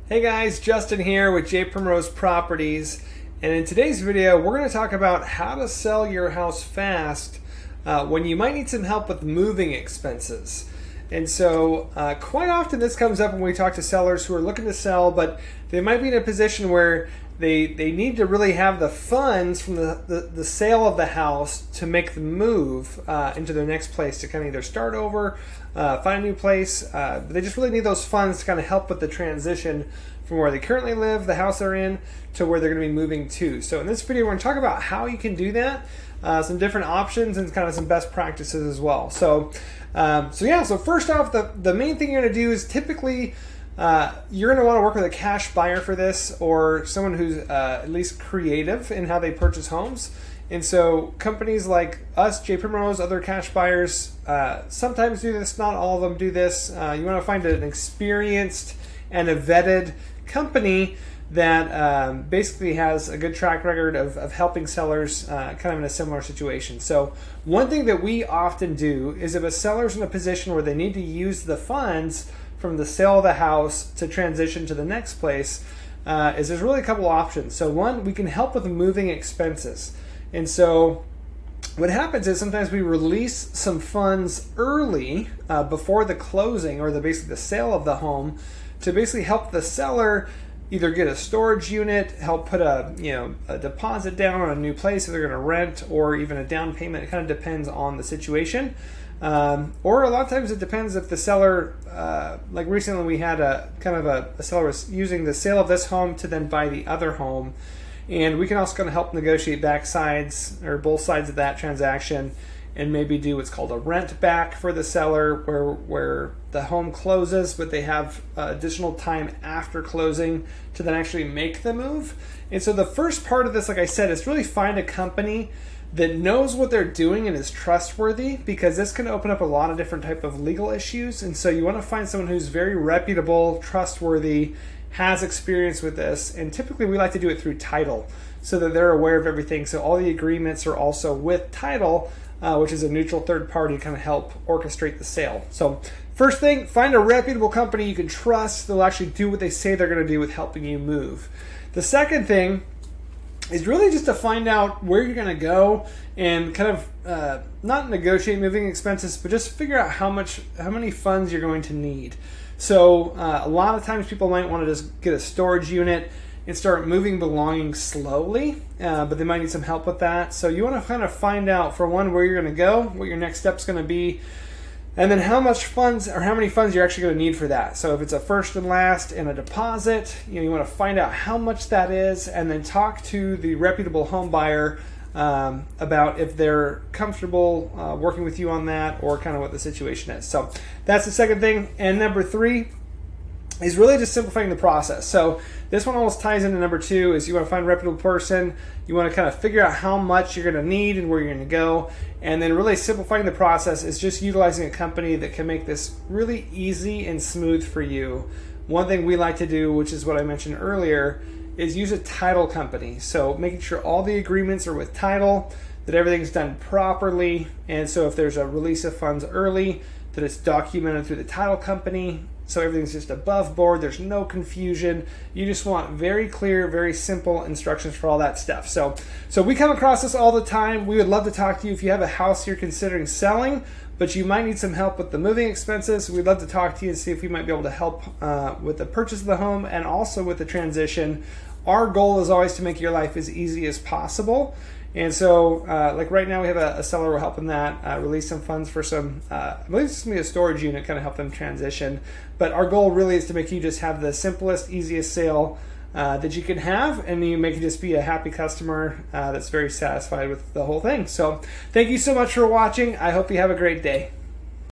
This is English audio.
Hey guys, Justin here with Primrose Properties, and in today's video we're going to talk about how to sell your house fast when you might need some help with moving expenses. And so quite often this comes up when we talk to sellers who are looking to sell, but they might be in a position where they need to really have the funds from the sale of the house to make the move into their next place, to kind of either start over, find a new place. But they just really need those funds to kind of help with the transition from where they currently live, the house they're in, to where they're going to be moving to. So in this video we're going to talk about how you can do that, some different options, and kind of some best practices as well. So first off, the main thing you're going to do is typically you're going to want to work with a cash buyer for this, or someone who's at least creative in how they purchase homes. And so companies like us, Primrose, other cash buyers, sometimes do this, not all of them do this. You want to find an experienced and a vetted company that basically has a good track record of helping sellers kind of in a similar situation. So one thing that we often do is, if a seller's in a position where they need to use the funds from the sale of the house to transition to the next place, is there's really a couple options. So one, we can help with moving expenses. And so what happens is sometimes we release some funds early before the closing, or basically the sale of the home, to basically help the seller either get a storage unit, help put a deposit down on a new place if they're going to rent, or even a down payment. It kind of depends on the situation. Or a lot of times it depends if the seller, like recently we had a seller was using the sale of this home to then buy the other home. And we can also kind of help negotiate back sides, or both sides of that transaction, and maybe do what's called a rent back for the seller, where the home closes, but they have additional time after closing to then actually make the move. And so the first part of this, like I said, is really find a company that knows what they're doing and is trustworthy, because this can open up a lot of different type of legal issues. And so you want to find someone who's very reputable, trustworthy, has experience with this, and typically we like to do it through title, so that they're aware of everything. So all the agreements are also with title, which is a neutral third party to kind of help orchestrate the sale. So first thing, find a reputable company you can trust. They'll actually do what they say they're going to do with helping you move. The second thing is really just to find out where you're going to go, and kind of not negotiate moving expenses, but just figure out how many funds you're going to need. So a lot of times people might want to just get a storage unit and start moving belongings slowly, but they might need some help with that. So you want to kind of find out, for one, where you're going to go, what your next step's going to be, and then how much funds, or how many funds you're actually going to need for that. So if it's a first and last and a deposit, you want to find out how much that is, and then talk to the reputable home buyer about if they're comfortable working with you on that, or kind of what the situation is. So that's the second thing. And number three is really just simplifying the process. So this one almost ties into number two, is you want to find a reputable person. You want to kind of figure out how much you're going to need and where you're going to go. And then really simplifying the process is just utilizing a company that can make this really easy and smooth for you. One thing we like to do, which is what I mentioned earlier, is use a title company. So making sure all the agreements are with title, that everything's done properly. And so if there's a release of funds early, that it's documented through the title company, so everything's just above board, there's no confusion. You just want very clear, very simple instructions for all that stuff. So we come across this all the time. We would love to talk to you if you have a house you're considering selling, but you might need some help with the moving expenses. We'd love to talk to you and see if we might be able to help with the purchase of the home, and also with the transition. Our goal is always to make your life as easy as possible. And so, like right now, we have a seller we're helping that release some funds for some, I believe it's going to be a storage unit, kind of help them transition. But our goal really is to make you just have the simplest, easiest sale that you can have, and you make it just be a happy customer that's very satisfied with the whole thing. So thank you so much for watching. I hope you have a great day.